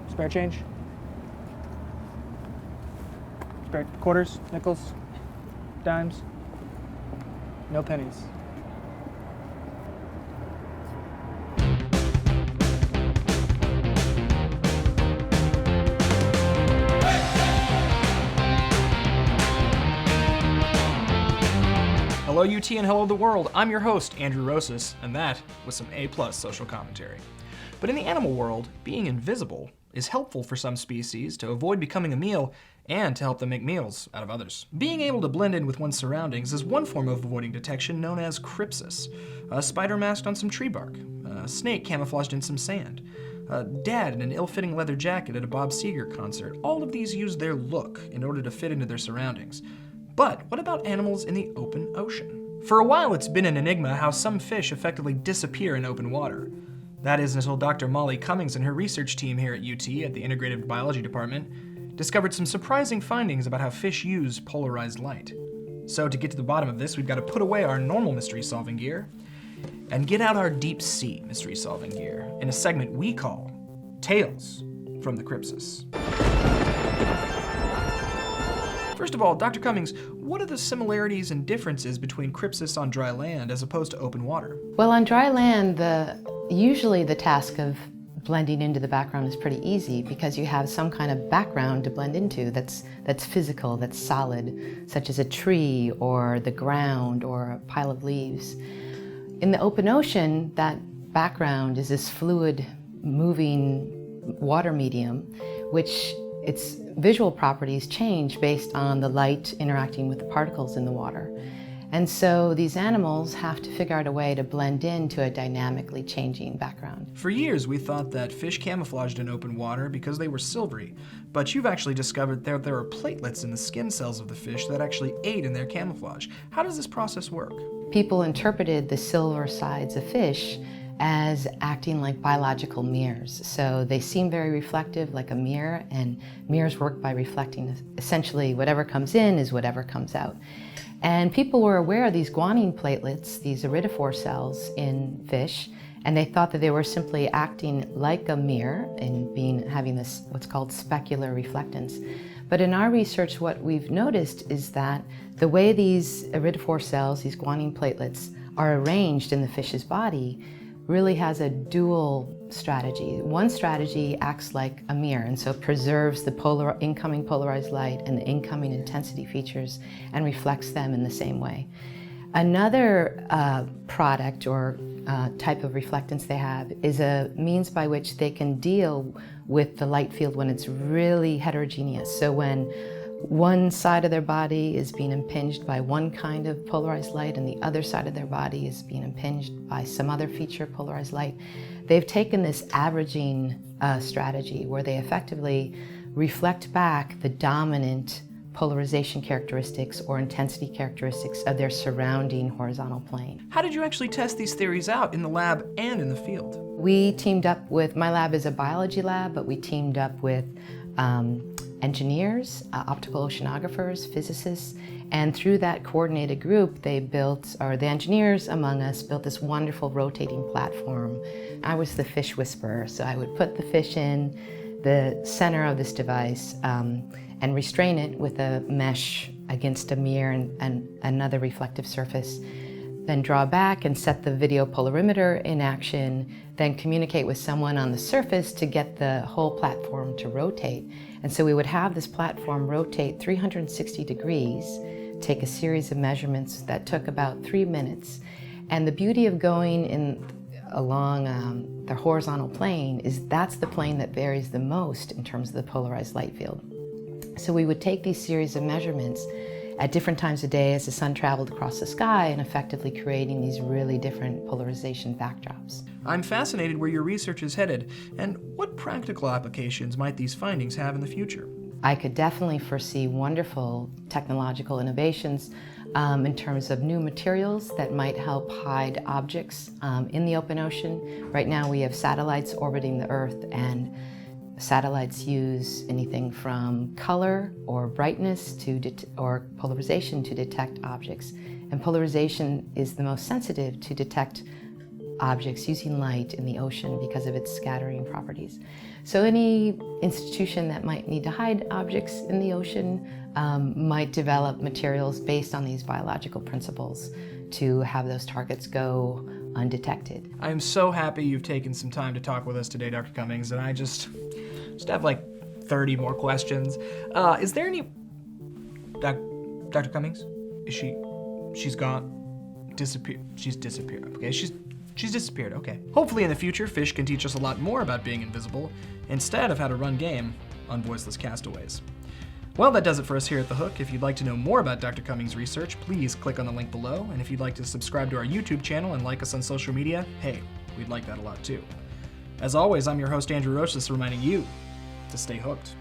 Spare change? Spare quarters, nickels, dimes? No pennies. Hello UT and hello the world, I'm your host, Andrew Rosas, and that was some A+ social commentary. But in the animal world, being invisible is helpful for some species to avoid becoming a meal and to help them make meals out of others. Being able to blend in with one's surroundings is one form of avoiding detection known as crypsis. A spider masked on some tree bark, a snake camouflaged in some sand, a dad in an ill-fitting leather jacket at a Bob Seger concert. All of these use their look in order to fit into their surroundings. But what about animals in the open ocean? For a while it's been an enigma how some fish effectively disappear in open water. That is until Dr. Molly Cummings and her research team here at UT at the Integrated Biology Department discovered some surprising findings about how fish use polarized light. So to get to the bottom of this, we've got to put away our normal mystery-solving gear and get out our deep sea mystery-solving gear in a segment we call Tales from the Crypsis. First of all, Dr. Cummings, what are the similarities and differences between crypsis on dry land as opposed to open water? Well, on dry land, usually the task of blending into the background is pretty easy because you have some kind of background to blend into that's physical, that's solid, such as a tree or the ground or a pile of leaves. In the open ocean, that background is this fluid, moving water medium, which its visual properties change based on the light interacting with the particles in the water. And so these animals have to figure out a way to blend into a dynamically changing background. For years, we thought that fish camouflaged in open water because they were silvery, but you've actually discovered that there are platelets in the skin cells of the fish that actually aid in their camouflage. How does this process work? People interpreted the silver sides of fish as acting like biological mirrors. So they seem very reflective, like a mirror, and mirrors work by reflecting essentially whatever comes in is whatever comes out. And people were aware of these guanine platelets, these iridophore cells in fish, and they thought that they were simply acting like a mirror and having this what's called specular reflectance. But in our research, what we've noticed is that the way these iridophore cells, these guanine platelets, are arranged in the fish's body really has a dual strategy. One strategy acts like a mirror, and so preserves the incoming polarized light and the incoming intensity features and reflects them in the same way. Another product or type of reflectance they have is a means by which they can deal with the light field when it's really heterogeneous. So when one side of their body is being impinged by one kind of polarized light and the other side of their body is being impinged by some other feature of polarized light, they've taken this averaging strategy where they effectively reflect back the dominant polarization characteristics or intensity characteristics of their surrounding horizontal plane. How did you actually test these theories out in the lab and in the field? We teamed up with, my lab is a biology lab, but we teamed up with engineers, optical oceanographers, physicists, and through that coordinated group, the engineers among us built this wonderful rotating platform. I was the fish whisperer, so I would put the fish in the center of this device and restrain it with a mesh against a mirror and another reflective surface. Then draw back and set the video polarimeter in action, then communicate with someone on the surface to get the whole platform to rotate. And so we would have this platform rotate 360 degrees, take a series of measurements that took about 3 minutes. And the beauty of going along the horizontal plane is that's the plane that varies the most in terms of the polarized light field. So we would take these series of measurements at different times of day as the sun traveled across the sky and effectively creating these really different polarization backdrops. I'm fascinated where your research is headed, and what practical applications might these findings have in the future? I could definitely foresee wonderful technological innovations in terms of new materials that might help hide objects in the open ocean. Right now we have satellites orbiting the Earth, and satellites use anything from color or brightness or polarization to detect objects. And polarization is the most sensitive to detect objects using light in the ocean because of its scattering properties. So any institution that might need to hide objects in the ocean might develop materials based on these biological principles to have those targets go undetected. I am so happy you've taken some time to talk with us today, Dr. Cummings, and I just have like 30 more questions. Is there any... Dr. Cummings? Is she's gone? Disappeared. She's disappeared. Okay, she's disappeared, okay. Hopefully in the future, fish can teach us a lot more about being invisible instead of how to run game on voiceless castaways. Well, that does it for us here at The Hook. If you'd like to know more about Dr. Cummings' research, please click on the link below. And if you'd like to subscribe to our YouTube channel and like us on social media, hey, we'd like that a lot too. As always, I'm your host, Andrew Rochus, reminding you to stay hooked.